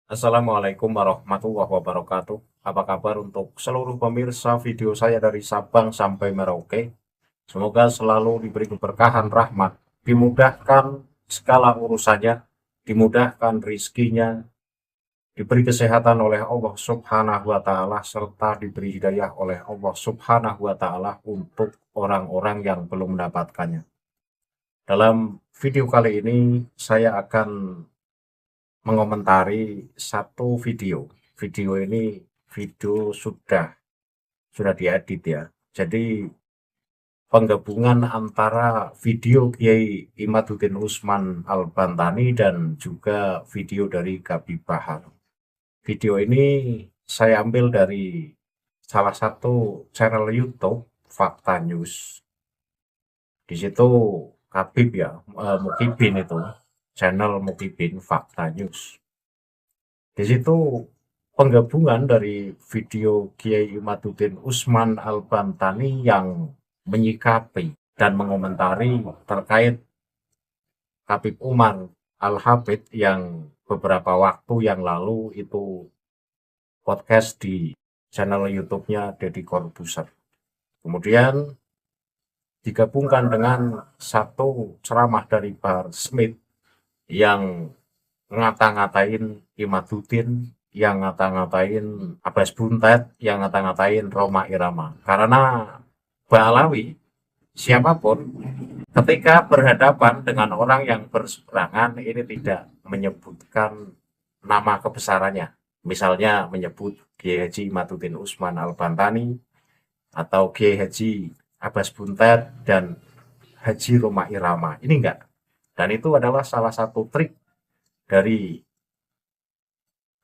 Assalamualaikum warahmatullahi wabarakatuh. Apa kabar untuk seluruh pemirsa video saya dari Sabang sampai Merauke? Semoga selalu diberi keberkahan rahmat, dimudahkan segala urusannya, dimudahkan rizkinya, diberi kesehatan oleh Allah Subhanahu wa Ta'ala, serta diberi hidayah oleh Allah Subhanahu wa Ta'ala untuk orang-orang yang belum mendapatkannya. Dalam video kali ini, saya akan mengomentari satu video. Video ini sudah diedit ya. Jadi penggabungan antara video Kiai Imaduddin Usman Al-Bantani dan juga video dari Gabi Bahar. Video ini saya ambil dari salah satu channel YouTube Fakta News. Di situ Habib ya, Mukibin itu, channel Mukibin Fakta News. Di situ penggabungan dari video Kiai Imaduddin Usman Al-Bantani yang menyikapi dan mengomentari terkait Habib Umar Al-Habib yang beberapa waktu yang lalu itu podcast di channel YouTube-nya Deddy Corbuzier. Kemudian digabungkan dengan satu ceramah dari Bahar Smith yang ngata-ngatain Imaduddin, yang ngata-ngatain Abbas Buntet, yang ngata-ngatain Rhoma Irama. Karena Ba'alawi, siapapun, ketika berhadapan dengan orang yang berseberangan, ini tidak menyebutkan nama kebesarannya. Misalnya menyebut Kiai Haji Imaduddin Usman Al-Bantani, atau Kiai Haji Abbas Buntet, dan Haji Rhoma Irama. Ini enggak. Dan itu adalah salah satu trik dari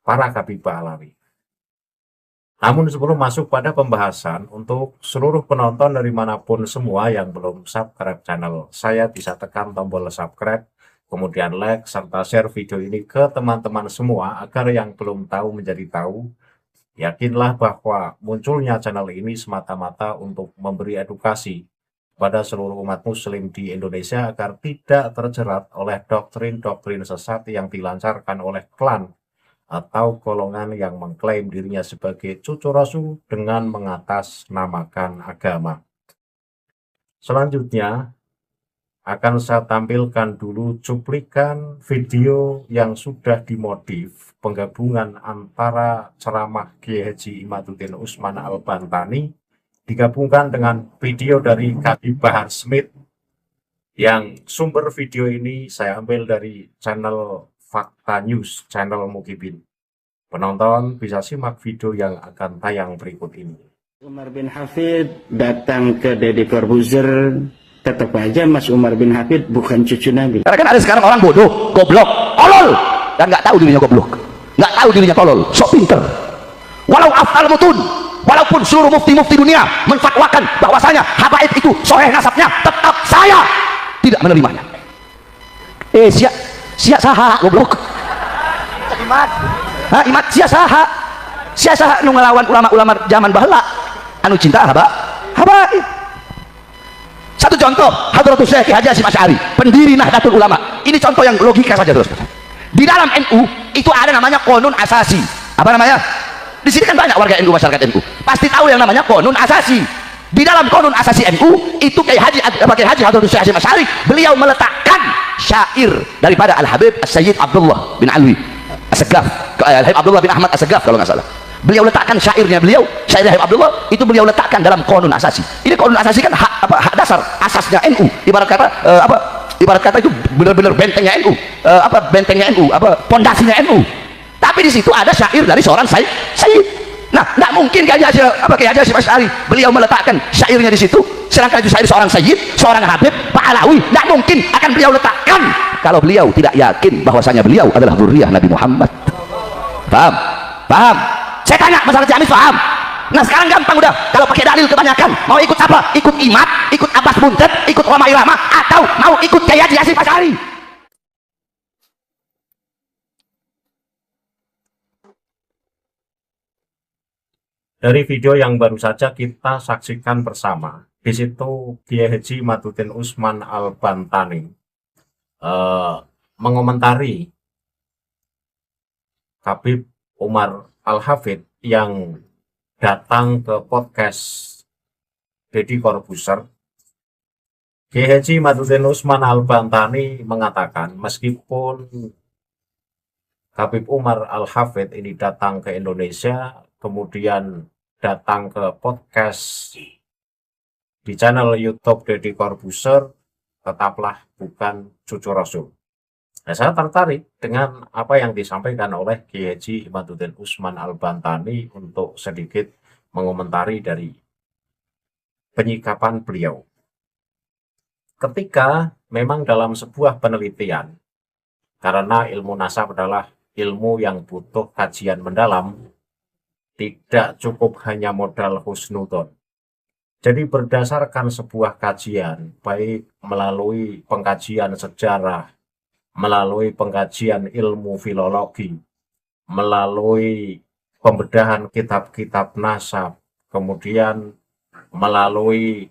para Habib Ba'alawi. Namun sebelum masuk pada pembahasan, untuk seluruh penonton dari manapun semua yang belum subscribe channel saya, bisa tekan tombol subscribe, kemudian like, serta share video ini ke teman-teman semua, agar yang belum tahu menjadi tahu. Yakinlah bahwa munculnya channel ini semata-mata untuk memberi edukasi pada seluruh umat muslim di Indonesia agar tidak terjerat oleh doktrin-doktrin sesat yang dilancarkan oleh klan atau golongan yang mengklaim dirinya sebagai cucu Rasul dengan mengatasnamakan agama. Selanjutnya akan saya tampilkan dulu cuplikan video yang sudah dimodif penggabungan antara ceramah Kiai Haji Imaduddin Usman Al-Bantani digabungkan dengan video dari Habib Bahar Smith, yang sumber video ini saya ambil dari channel Fakta News, channel Mukibin. Penonton bisa simak video yang akan tayang berikut ini. Umar bin Hafid datang ke Deddy Corbuzier, tetap aja Mas Umar bin Hafid bukan cucu Nabi. Karena kan ada sekarang orang bodoh, goblok, tolol, dan nggak tahu dirinya goblok, nggak tahu dirinya tolol, sok pinter. Walau afal mutun, walaupun seluruh mufti-mufti dunia menfatwakan bahwasanya habaib itu soleh nasabnya, tetap saya tidak menerimanya. Sia saha goblok. Imat sia saha nu ngelawan ulama-ulama zaman baheula anu cinta habaib. Satu contoh, Hadratus Syekh Haji Hasyim Asy'ari, pendiri Nahdlatul Ulama. Ini contoh yang logika saja, terus. Di dalam NU itu ada namanya Qonun Asasi. Apa namanya? Di sini kan banyak warga NU, masyarakat NU. Pasti tahu yang namanya Qonun Asasi. Di dalam Qonun Asasi NU itu Kiai Haji Hadratus Syekh Hasyim Asy'ari, beliau meletakkan syair daripada Al-Habib As-Sayyid Abdullah bin Alwi As-Saggaf, Al-Habib Abdullah bin Ahmad As-Saggaf kalau nggak salah. Beliau letakkan syairnya beliau, syair Habib Abdullah itu beliau letakkan dalam Qonun Asasi. Ini Qonun Asasi kan hak dasar, asasnya NU. Ibarat kata itu benar-benar bentengnya NU, bentengnya NU, pondasinya NU. Tapi di situ ada syair dari seorang sayyid. Nah, tidak mungkin Kiai Haji Hasyim Asy'ari beliau meletakkan syairnya di situ, sedangkan itu syair seorang sayyid, seorang habib, Pak Alawi. Tidak mungkin akan beliau letakkan kalau beliau tidak yakin bahwasanya beliau adalah zuriyah Nabi Muhammad. Paham? Saya tanya masalah Ciamis, paham? Nah sekarang gampang udah, kalau pakai dalil kebanyakan, mau ikut apa? Ikut Imat, ikut Abbas Buntet, ikut Rhoma Irama, atau mau ikut Kiai Haji Hasyim Asy'ari? Dari video yang baru saja kita saksikan bersama, di situ Kiai Haji Imaduddin Usman Al-Bantani mengomentari Habib Umar Al-Hafid yang datang ke podcast Deddy Corbuzier, Kiai Haji Madhuddin Usman Al-Bantani mengatakan meskipun Habib Umar Al-Hafid ini datang ke Indonesia, kemudian datang ke podcast di channel YouTube Deddy Corbuzier, tetaplah bukan cucu Rasul. Nah, saya tertarik dengan apa yang disampaikan oleh Kiai Haji Madhuddin Usman Al-Bantani untuk sedikit mengomentari dari penyikapan beliau. Ketika memang dalam sebuah penelitian, karena ilmu nasab adalah ilmu yang butuh kajian mendalam, tidak cukup hanya modal husnudon. Jadi berdasarkan sebuah kajian, baik melalui pengkajian sejarah, melalui pengkajian ilmu filologi, melalui pembedahan kitab-kitab nasab, kemudian melalui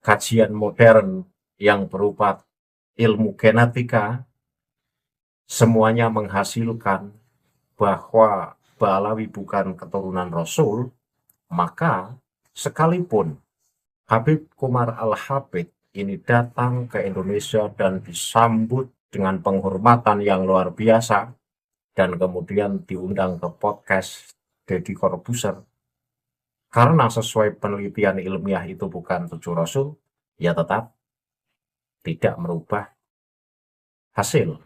kajian modern yang berupa ilmu genetika, semuanya menghasilkan bahwa Ba'alawi bukan keturunan Rasul. Maka sekalipun Habib Umar Al-Hafid ini datang ke Indonesia dan disambut dengan penghormatan yang luar biasa, dan kemudian diundang ke podcast Deddy Corbuzier, karena sesuai penelitian ilmiah itu bukan cucu Rasul, ya tetap tidak merubah hasil.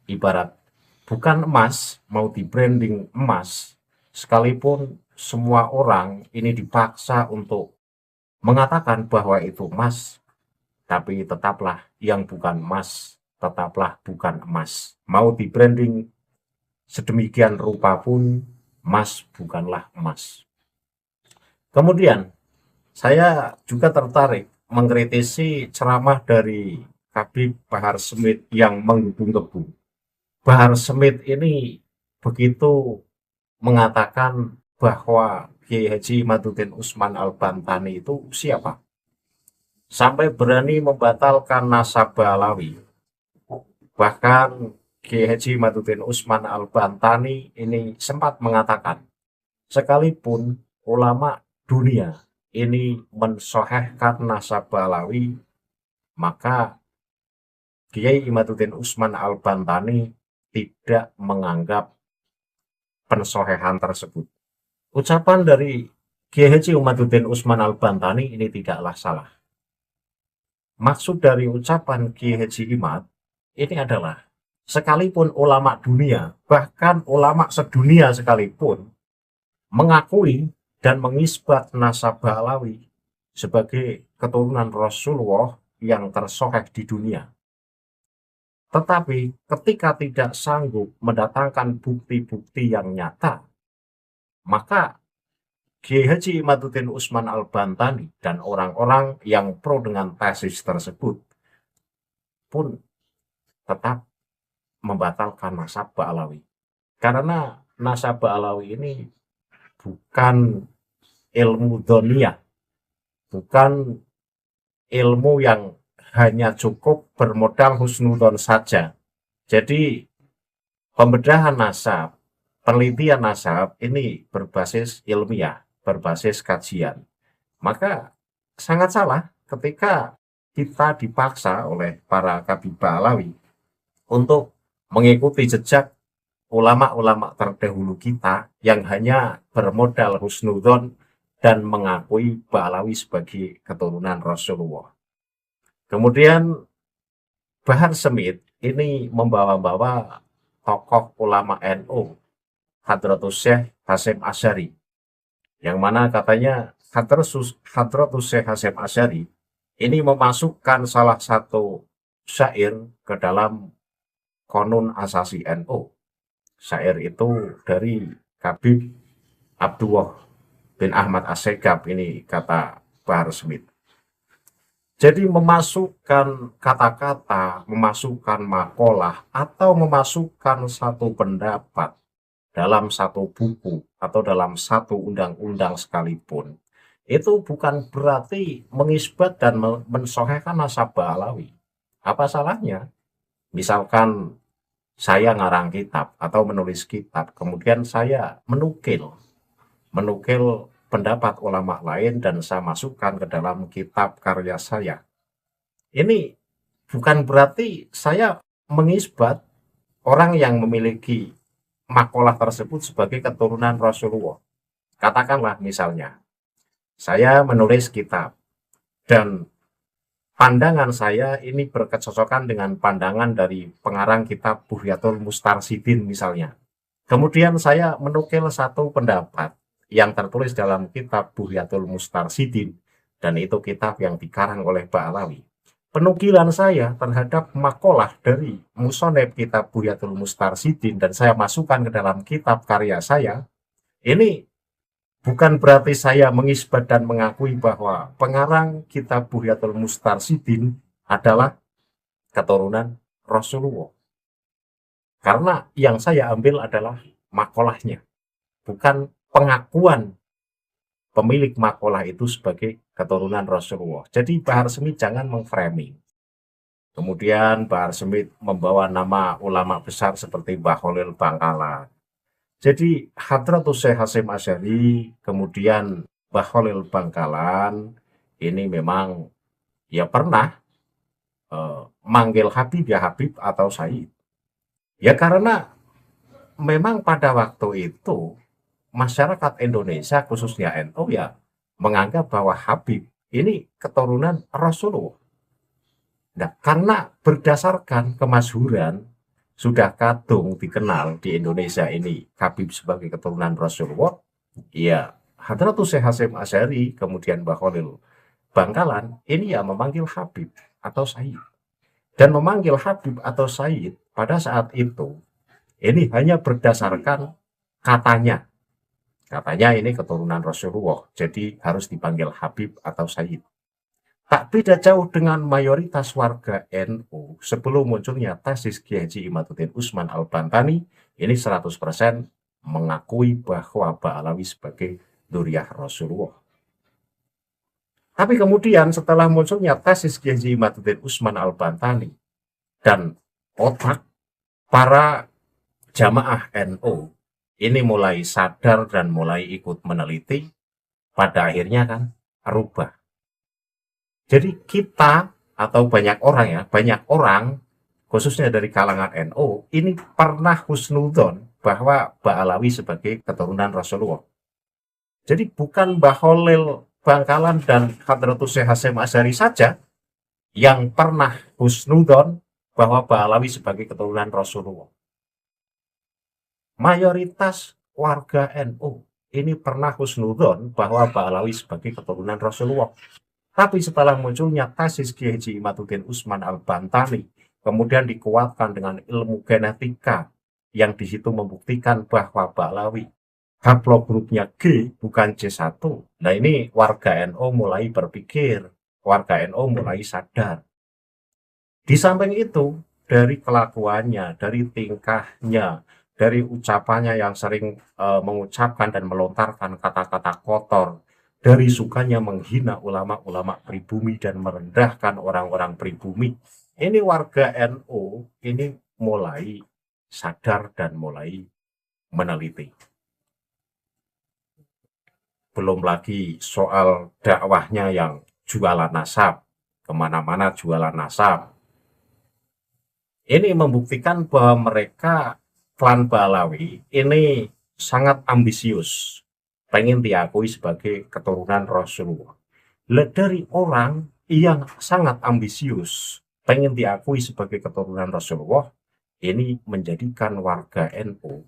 Ibarat bukan emas, mau di branding emas, sekalipun semua orang ini dipaksa untuk mengatakan bahwa itu emas, tapi tetaplah yang bukan emas, tetaplah bukan emas. Mau di branding sedemikian rupa pun, emas bukanlah emas. Kemudian saya juga tertarik mengkritisi ceramah dari Habib Bahar Smith yang menggebu-gebu. Bahar Smith ini begitu mengatakan bahwa Kiai Haji Madhuddin Usman Al-Bantani itu siapa? Sampai berani membatalkan nasab Ba'alawi. Bahkan Kiai Haji Madhuddin Usman Al-Bantani ini sempat mengatakan, sekalipun ulama dunia ini mensohehkan nasab Ba'alawi, maka Kiai Madhuddin Usman Al-Bantani tidak menganggap pensohehan tersebut. Ucapan dari Kiai Haji Madhuddin Usman Al-Bantani ini tidaklah salah. Maksud dari ucapan Kiai Haji Imad ini adalah, sekalipun ulama dunia, bahkan ulama sedunia sekalipun, mengakui dan mengisbat nasab Ba'alawi sebagai keturunan Rasulullah yang tersoheh di dunia. Tetapi ketika tidak sanggup mendatangkan bukti-bukti yang nyata, maka Kiai Haji Madhuddin Usman Al-Bantani dan orang-orang yang pro dengan tesis tersebut pun tetap membatalkan nasab Ba'alawi. Karena nasab Ba'alawi ini bukan ilmu dhoniyah, bukan ilmu yang hanya cukup bermodal husnudon saja. Jadi pembedahan nasab, penelitian nasab ini berbasis ilmiah, berbasis kajian. Maka sangat salah ketika kita dipaksa oleh para Habib Ba'alawi untuk mengikuti jejak ulama-ulama terdahulu kita yang hanya bermodal husnudon dan mengakui Ba'alawi sebagai keturunan Rasulullah. Kemudian Bahar Smith ini membawa-bawa tokoh ulama NU, Hadratus Syekh Hasyim Asy'ari, yang mana katanya Hadratus Syekh Hasyim Asy'ari ini memasukkan salah satu syair ke dalam Qonun Asasi NU. Syair itu dari Habib Abdullah bin Ahmad As-Segaf, ini kata Bahar Smith. Jadi memasukkan kata-kata, memasukkan makalah, atau memasukkan satu pendapat dalam satu buku atau dalam satu undang-undang sekalipun, itu bukan berarti mengisbat dan mensohehkan nasab Ba'alawi. Apa salahnya? Misalkan saya ngarang kitab atau menulis kitab, kemudian saya menukil pendapat ulama lain dan saya masukkan ke dalam kitab karya saya. Ini bukan berarti saya mengisbat orang yang memiliki makalah tersebut sebagai keturunan Rasulullah. Katakanlah misalnya, saya menulis kitab dan pandangan saya ini berkecocokan dengan pandangan dari pengarang kitab Bughyatul Mustarsyidin misalnya. Kemudian saya menukil satu pendapat yang tertulis dalam kitab Bughyatul Mustarsyidin, dan itu kitab yang dikarang oleh Ba'alawi. Penukilan saya terhadap makalah dari musonef kitab Bughyatul Mustarsyidin dan saya masukkan ke dalam kitab karya saya, ini bukan berarti saya mengisbat dan mengakui bahwa pengarang kitab Bughyatul Mustarsyidin adalah keturunan Rasulullah. Karena yang saya ambil adalah makalahnya, bukan pengakuan pemilik makalah itu sebagai keturunan Rasulullah. Jadi Bahar Smith jangan memframing. Kemudian Bahar Smith membawa nama ulama besar seperti Mbah Khalil Bangkalan. Jadi Hadratus Syekh Hasyim Asy'ari, kemudian Mbah Khalil Bangkalan, ini memang ya pernah manggil Habib ya Habib atau Said. Ya karena memang pada waktu itu masyarakat Indonesia khususnya NU ya menganggap bahwa Habib ini keturunan Rasulullah. Nah, karena berdasarkan kemasyhuran sudah kadung dikenal di Indonesia ini Habib sebagai keturunan Rasulullah, ya Hadratus Syekh Hasyim Asy'ari kemudian Mbah Khalil Bangkalan ini ya memanggil Habib atau Said. Dan memanggil Habib atau Said pada saat itu ini hanya berdasarkan katanya. Katanya ini keturunan Rasulullah, jadi harus dipanggil Habib atau Said. Tak beda jauh dengan mayoritas warga NU sebelum munculnya tesis Kiai Haji Imaduddin Usman Al-Bantani, ini 100% mengakui bahwa Ba'alawi sebagai dzurriyyah Rasulullah. Tapi kemudian setelah munculnya tesis Kiai Haji Imaduddin Usman Al-Bantani dan otak para jamaah NU ini mulai sadar dan mulai ikut meneliti, pada akhirnya kan rubah. Jadi kita atau banyak orang khususnya dari kalangan NU ini pernah husnudzon bahwa Ba'alawi sebagai keturunan Rasulullah. Jadi bukan Mbah Khalil Bangkalan dan Hadratus Syekh Hasyim Asy'ari saja yang pernah husnudzon bahwa Ba'alawi sebagai keturunan Rasulullah. Mayoritas warga NU ini pernah husnudzon bahwa Ba'alawi sebagai keturunan Rasulullah. Tapi setelah munculnya tesis Kiai Haji Imaduddin Usman Al-Bantani, kemudian dikuatkan dengan ilmu genetika yang di situ membuktikan bahwa Ba'alawi haplogrupnya G bukan C1. Nah ini warga NU mulai berpikir, warga NU mulai sadar. Di samping itu, dari kelakuannya, dari tingkahnya, dari ucapannya yang sering mengucapkan dan melontarkan kata-kata kotor, dari sukanya menghina ulama-ulama pribumi dan merendahkan orang-orang pribumi, ini warga NU ini mulai sadar dan mulai meneliti. Belum lagi soal dakwahnya yang jualan nasab, kemana-mana jualan nasab. Ini membuktikan bahwa mereka klan Ba'alawi ini sangat ambisius, pengen diakui sebagai keturunan Rasulullah. Dari orang yang sangat ambisius, pengen diakui sebagai keturunan Rasulullah, ini menjadikan warga NU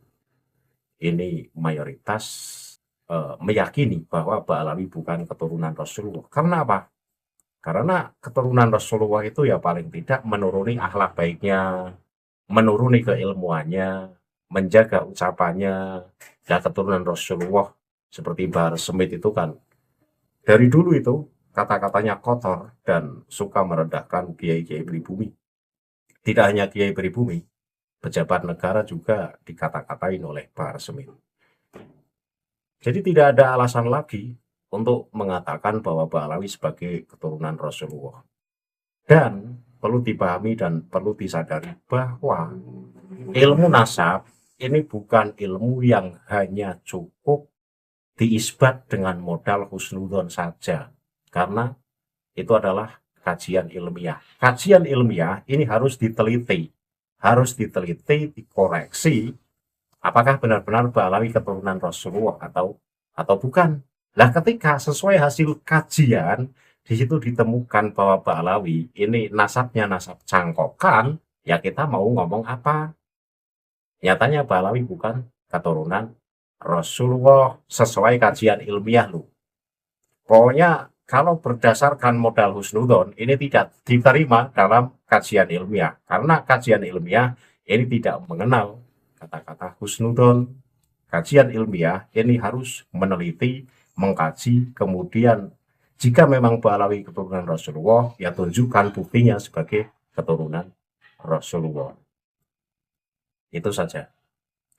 ini mayoritas meyakini bahwa Ba'alawi bukan keturunan Rasulullah. Karena apa? Karena keturunan Rasulullah itu ya paling tidak menuruni akhlak baiknya, menuruni keilmuannya, menjaga ucapannya. Dan keturunan Rasulullah seperti Bahar Smith itu kan dari dulu itu kata-katanya kotor dan suka merendahkan kiai-kiai pribumi. Tidak hanya kiai pribumi, pejabat negara juga dikata-katain oleh Bahar Smith. Jadi tidak ada alasan lagi untuk mengatakan bahwa Ba'alawi sebagai keturunan Rasulullah. Dan perlu dipahami dan perlu disadari bahwa ilmu nasab ini bukan ilmu yang hanya cukup diisbat dengan modal husnudon saja, karena itu adalah kajian ilmiah. Kajian ilmiah ini harus diteliti, dikoreksi, apakah benar-benar Ba'alawi keturunan Rasulullah atau bukan. Nah, ketika sesuai hasil kajian di situ ditemukan bahwa Ba'alawi ini nasabnya nasab cangkokan, ya kita mau ngomong apa? Nyatanya Ba'alawi bukan keturunan Rasulullah sesuai kajian ilmiah lu. Pokoknya kalau berdasarkan modal husnudon ini tidak diterima dalam kajian ilmiah, karena kajian ilmiah ini tidak mengenal kata-kata husnudon. Kajian ilmiah ini harus meneliti, mengkaji, kemudian jika memang Ba'alawi keturunan Rasulullah, ya tunjukkan buktinya sebagai keturunan Rasulullah. Itu saja.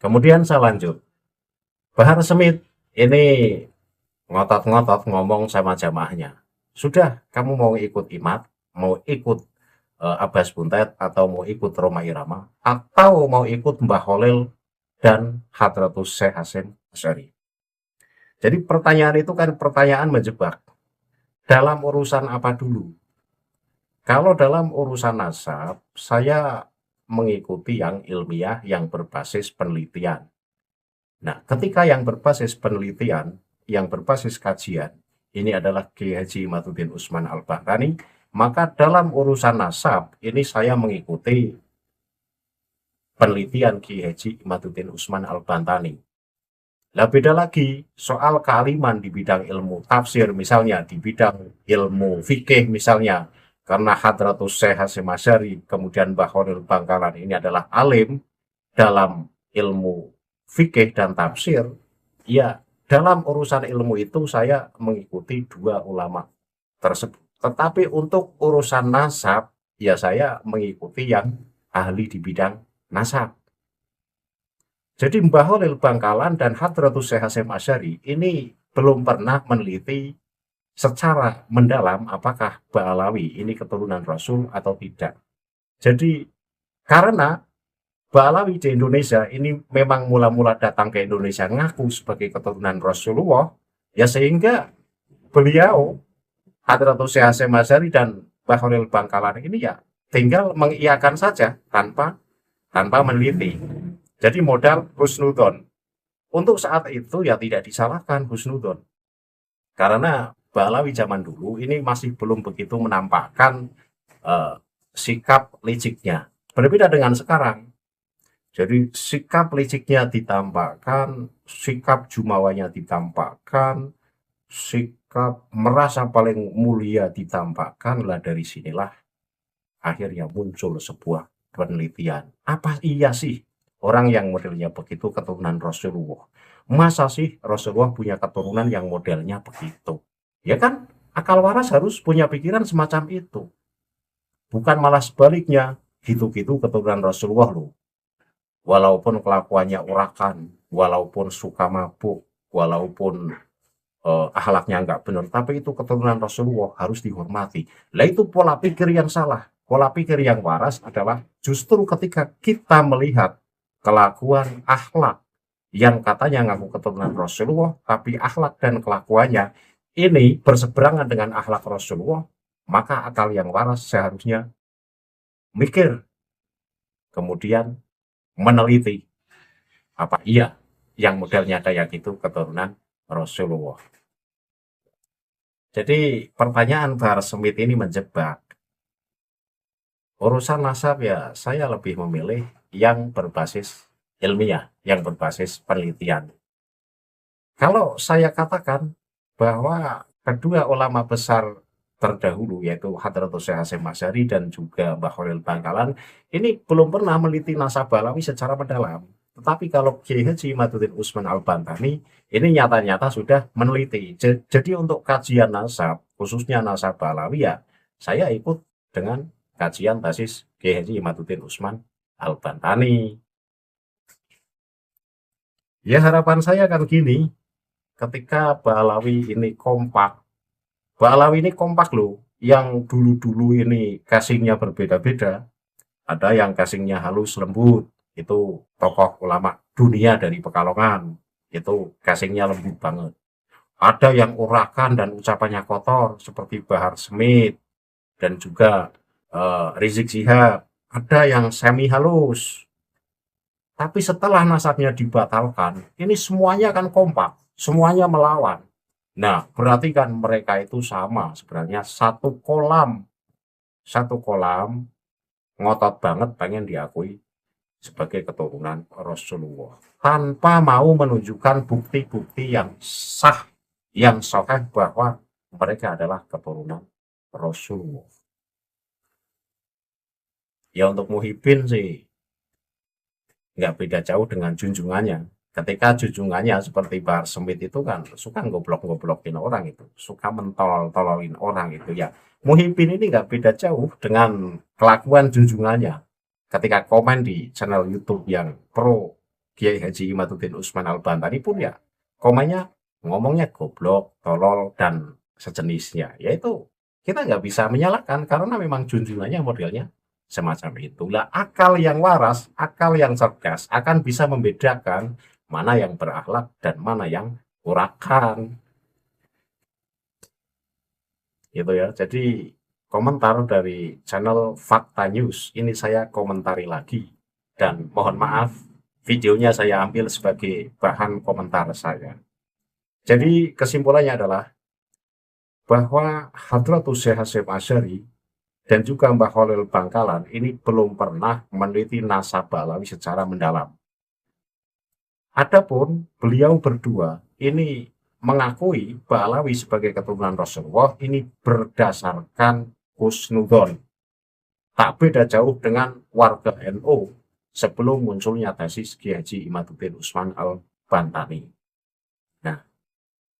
Kemudian saya lanjut. Bahar Smith ini ngotot-ngotot ngomong sama jamaahnya. Sudah, kamu mau ikut Imat, mau ikut Abbas Buntet, atau mau ikut Roma Irama, atau mau ikut Mbah Khalil dan Hadratus Syekh Hasyim Asy'ari. Jadi pertanyaan itu kan pertanyaan menjebak. Dalam urusan apa dulu? Kalau dalam urusan nasab, saya mengikuti yang ilmiah, yang berbasis penelitian. Nah, ketika yang berbasis penelitian, yang berbasis kajian, ini adalah Kiai Haji Imaduddin Utsman Al-Bahrani, maka dalam urusan nasab, ini saya mengikuti penelitian Kiai Haji Imaduddin Utsman Al-Bantani. Nah, beda lagi soal kealiman di bidang ilmu tafsir, misalnya di bidang ilmu fikih misalnya, karena Hadratus Syekh Hasyim Asy'ari, kemudian Mbah Khalil Bangkalan ini adalah alim dalam ilmu fikih dan tafsir, ya dalam urusan ilmu itu saya mengikuti dua ulama tersebut. Tetapi untuk urusan nasab, ya saya mengikuti yang ahli di bidang nasab. Jadi Mbah Khalil Bangkalan dan Hadratus Syekh Hasyim Asy'ari ini belum pernah meneliti secara mendalam apakah Ba'alawi ini keturunan Rasul atau tidak. Jadi karena Ba'alawi di Indonesia ini memang mula-mula datang ke Indonesia ngaku sebagai keturunan Rasulullah, ya sehingga beliau Hadratus Syekh Hasyim Asy'ari dan Mbah Khalil Bangkalan ini ya tinggal mengiyakan saja tanpa meneliti. Jadi modal husnudon. Untuk saat itu ya tidak disalahkan husnudon. Karena Ba'alawi zaman dulu ini masih belum begitu menampakkan sikap liciknya. Berbeda dengan sekarang. Jadi sikap liciknya ditampakkan, sikap jumawanya ditampakkan, sikap merasa paling mulia ditampakkan. Lah dari sinilah akhirnya muncul sebuah penelitian. Apa iya sih orang yang modelnya begitu keturunan Rasulullah? Masa sih Rasulullah punya keturunan yang modelnya begitu? Ya kan, akal waras harus punya pikiran semacam itu. Bukan malah sebaliknya, gitu-gitu keturunan Rasulullah loh. Walaupun kelakuannya urakan, walaupun suka mabuk, walaupun akhlaknya nggak benar, tapi itu keturunan Rasulullah harus dihormati. Lah itu pola pikir yang salah. Pola pikir yang waras adalah justru ketika kita melihat kelakuan akhlak yang katanya ngaku keturunan Rasulullah, tapi akhlak dan kelakuannya ini berseberangan dengan akhlak Rasulullah, maka akal yang waras seharusnya mikir, kemudian meneliti apa iya yang modelnya kayak gitu keturunan Rasulullah. Jadi pertanyaan Bahar Smith ini menjebak. Urusan nasab ya saya lebih memilih yang berbasis ilmiah, yang berbasis penelitian. Kalau saya katakan bahwa kedua ulama besar terdahulu yaitu Hadratus Syekh Hasyim Asy'ari dan juga Mbah Khalil Bangkalan ini belum pernah meneliti nasab Ba'alawi secara mendalam. Tetapi kalau Kiai Haji Imaduddin Utsman Al-Bantani ini nyata-nyata sudah meneliti. Jadi untuk kajian nasab, khususnya nasab Ba'alawi ya saya ikut dengan kajian basis Kiai Haji Imaduddin Utsman Al-Bantani. Ya harapan saya kan gini, ketika Ba'alawi ini kompak loh, yang dulu-dulu ini casingnya berbeda-beda. Ada yang casingnya halus lembut, itu tokoh ulama dunia dari Pekalongan, itu casingnya lembut banget. Ada yang urakan dan ucapannya kotor seperti Bahar Smith dan juga Rizik Syihab. Ada yang semi halus. Tapi setelah nasabnya dibatalkan, ini semuanya kan kompak, semuanya melawan. Nah, berarti kan mereka itu sama sebenarnya satu kolam ngotot banget pengen diakui sebagai keturunan Rasulullah. Tanpa mau menunjukkan bukti-bukti yang sah, yang sahih bahwa mereka adalah keturunan Rasulullah. Ya untuk Muhyiddin sih nggak beda jauh dengan junjungannya. Ketika junjungannya seperti Bahar Smith itu kan suka ngoblok-ngoblokin orang itu, suka mentolol-tololin orang itu ya. Muhyiddin ini nggak beda jauh dengan kelakuan junjungannya. Ketika komen di channel YouTube yang pro Kiai Haji Imaduddin Usman Al-Bantani pun ya komennya ngomongnya goblok, tolol dan sejenisnya. Yaitu kita nggak bisa menyalahkan karena memang junjungannya modelnya semacam itulah. Akal yang waras, akal yang cerdas akan bisa membedakan mana yang berakhlak dan mana yang urakan. Gitu ya. Jadi komentar dari channel Fakta News ini saya komentari lagi dan mohon maaf videonya saya ambil sebagai bahan komentar saya. Jadi kesimpulannya adalah bahwa Hadratus Syekh Hasyim Asy'ari dan juga Mbah Khalil Bangkalan ini belum pernah meneliti nasab Ba'alawi secara mendalam. Adapun beliau berdua ini mengakui Ba'alawi sebagai keturunan Rasulullah ini berdasarkan husnudzon. Tak beda jauh dengan warga NU sebelum munculnya tesis Kiai Haji Imaduddin Usman Al-Bantani. Nah,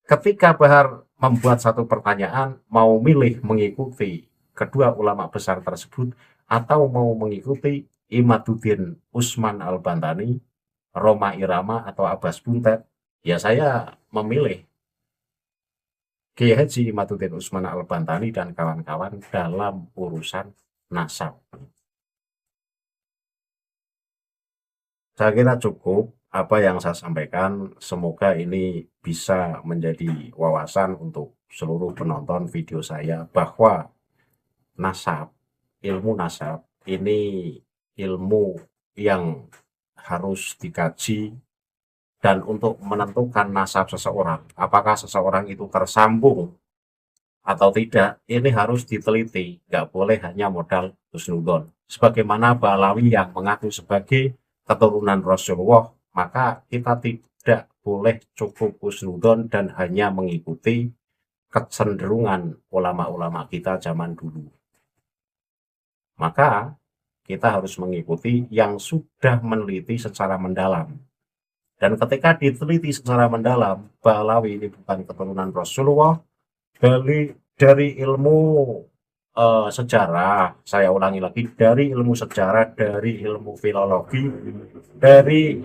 ketika Bahar membuat satu pertanyaan, mau milih mengikuti kedua ulama besar tersebut atau mau mengikuti Imaduddin Usman Al-Bantani, Roma Irama atau Abbas Buntet, ya saya memilih Kiai Haji Imaduddin Usman Al-Bantani dan kawan-kawan dalam urusan nasab. Saya kira cukup apa yang saya sampaikan, semoga ini bisa menjadi wawasan untuk seluruh penonton video saya bahwa ilmu nasab ini ilmu yang harus dikaji, dan untuk menentukan nasab seseorang, apakah seseorang itu tersambung atau tidak, ini harus diteliti, nggak boleh hanya modal husnudzon. Sebagaimana Ba'alawi yang mengaku sebagai keturunan Rasulullah, maka kita tidak boleh cukup husnudzon dan hanya mengikuti kecenderungan ulama-ulama kita zaman dulu. Maka kita harus mengikuti yang sudah meneliti secara mendalam. Dan ketika diteliti secara mendalam, Ba'alawi ini bukan keturunan Rasulullah, dari ilmu sejarah, saya ulangi lagi, dari ilmu sejarah, dari ilmu filologi, dari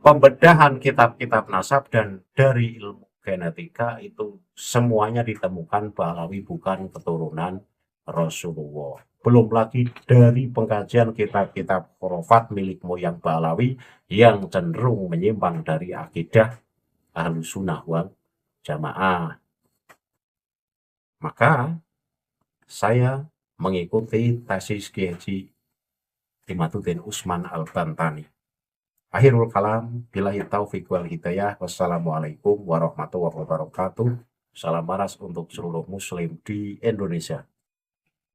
pembedahan kitab-kitab nasab, dan dari ilmu genetika, itu semuanya ditemukan Ba'alawi bukan keturunan Rasulullah. Belum lagi dari pengkajian kitab-kitab khurafat milik moyang Ba'alawi yang cenderung menyimpang dari akidah Ahlus Sunnah wal Jamaah. Maka saya mengikuti tesis Kiai Haji Imaduddin Usman Al-Bantani. Akhirul kalam, billahi taufiq wal hidayah. Wassalamualaikum warahmatullahi wabarakatuh. Salam maras untuk seluruh muslim di Indonesia.